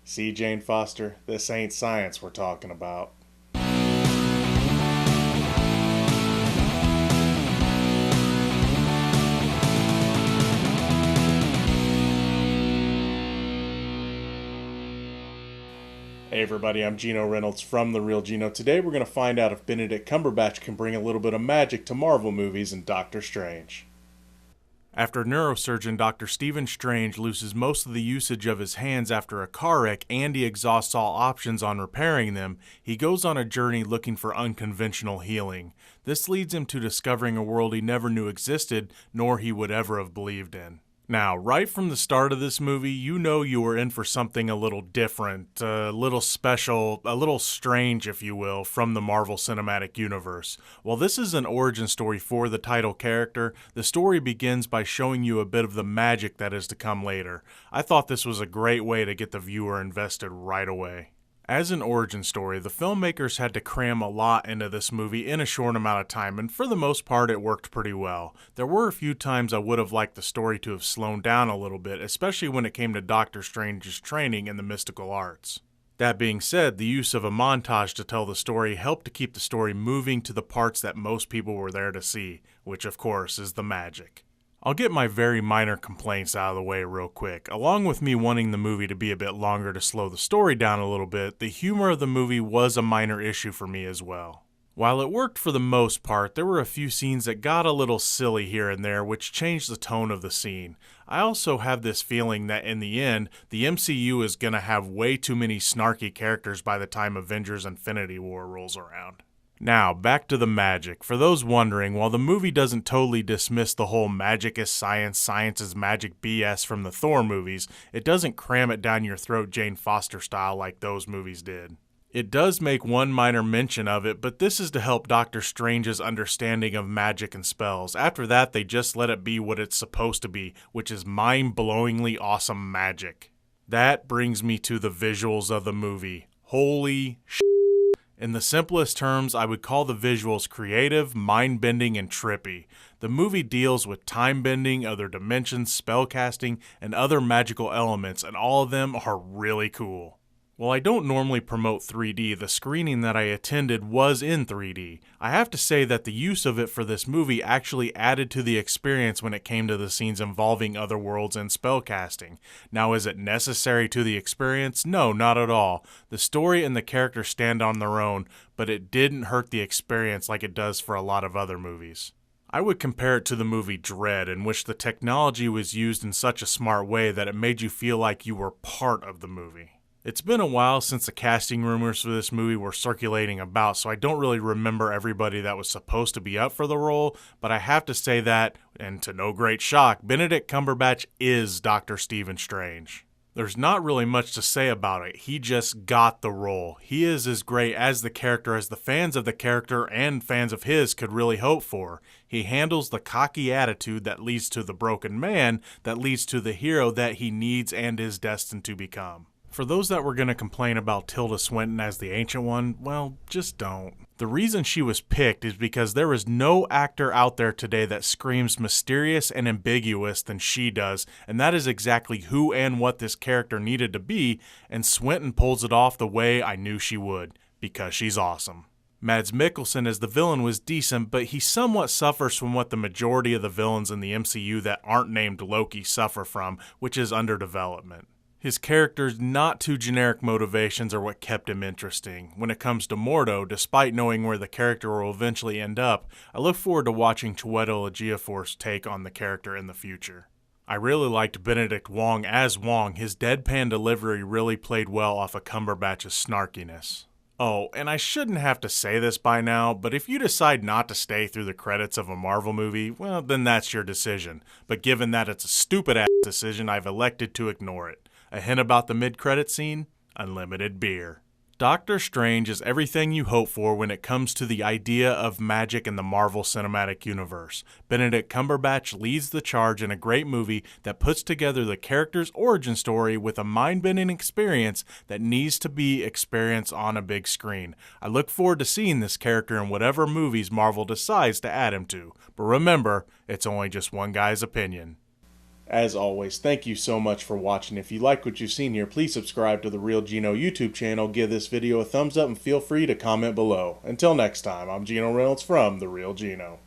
See, Jane Foster, this ain't science we're talking about. Hey everybody, I'm Geno Reynolds from The Real Geno. Today we're going to find out if Benedict Cumberbatch can bring a little bit of magic to Marvel movies and Doctor Strange. After neurosurgeon Dr. Stephen Strange loses most of the usage of his hands after a car wreck and he exhausts all options on repairing them, he goes on a journey looking for unconventional healing. This leads him to discovering a world he never knew existed, nor he would ever have believed in. Now, right from the start of this movie, you know you were in for something a little different, a little special, a little strange, if you will, from the Marvel Cinematic Universe. While this is an origin story for the title character, the story begins by showing you a bit of the magic that is to come later. I thought this was a great way to get the viewer invested right away. As an origin story, the filmmakers had to cram a lot into this movie in a short amount of time, and for the most part it worked pretty well. There were a few times I would have liked the story to have slowed down a little bit, especially when it came to Doctor Strange's training in the mystical arts. That being said, the use of a montage to tell the story helped to keep the story moving to the parts that most people were there to see, which of course is the magic. I'll get my very minor complaints out of the way real quick. Along with me wanting the movie to be a bit longer to slow the story down a little bit, the humor of the movie was a minor issue for me as well. While it worked for the most part, there were a few scenes that got a little silly here and there, which changed the tone of the scene. I also have this feeling that in the end, the MCU is going to have way too many snarky characters by the time Avengers Infinity War rolls around. Now, back to the magic. For those wondering, while the movie doesn't totally dismiss the whole magic is science, science is magic BS from the Thor movies, it doesn't cram it down your throat Jane Foster style like those movies did. It does make one minor mention of it, but this is to help Doctor Strange's understanding of magic and spells. After that, they just let it be what it's supposed to be, which is mind-blowingly awesome magic. That brings me to the visuals of the movie. Holy shit. In the simplest terms, I would call the visuals creative, mind-bending, and trippy. The movie deals with time-bending, other dimensions, spellcasting, and other magical elements, and all of them are really cool. While I don't normally promote 3D, the screening that I attended was in 3D. I have to say that the use of it for this movie actually added to the experience when it came to the scenes involving other worlds and spellcasting. Now, is it necessary to the experience? No, not at all. The story and the characters stand on their own, but it didn't hurt the experience like it does for a lot of other movies. I would compare it to the movie Dread, in which the technology was used in such a smart way that it made you feel like you were part of the movie. It's been a while since the casting rumors for this movie were circulating about, so I don't really remember everybody that was supposed to be up for the role, but I have to say that, and to no great shock, Benedict Cumberbatch is Dr. Stephen Strange. There's not really much to say about it, he just got the role. He is as great as the character as the fans of the character and fans of his could really hope for. He handles the cocky attitude that leads to the broken man, that leads to the hero that he needs and is destined to become. For those that were going to complain about Tilda Swinton as the Ancient One, well, just don't. The reason she was picked is because there is no actor out there today that screams mysterious and ambiguous than she does, and that is exactly who and what this character needed to be, and Swinton pulls it off the way I knew she would, because she's awesome. Mads Mikkelsen as the villain was decent, but he somewhat suffers from what the majority of the villains in the MCU that aren't named Loki suffer from, which is underdevelopment. His character's not too generic motivations are what kept him interesting. When it comes to Mordo, despite knowing where the character will eventually end up, I look forward to watching Chiwetel Ejiofor's take on the character in the future. I really liked Benedict Wong as Wong. His deadpan delivery really played well off of Cumberbatch's snarkiness. Oh, and I shouldn't have to say this by now, but if you decide not to stay through the credits of a Marvel movie, well, then that's your decision. But given that it's a stupid-ass decision, I've elected to ignore it. A hint about the mid-credit scene? Unlimited beer. Doctor Strange is everything you hope for when it comes to the idea of magic in the Marvel Cinematic Universe. Benedict Cumberbatch leads the charge in a great movie that puts together the character's origin story with a mind-bending experience that needs to be experienced on a big screen. I look forward to seeing this character in whatever movies Marvel decides to add him to. But remember, it's only just one guy's opinion. As always, thank you so much for watching. If you like what you've seen here, please subscribe to the Real Geno YouTube channel, give this video a thumbs up, and feel free to comment below. Until next time, I'm Geno Reynolds from The Real Geno.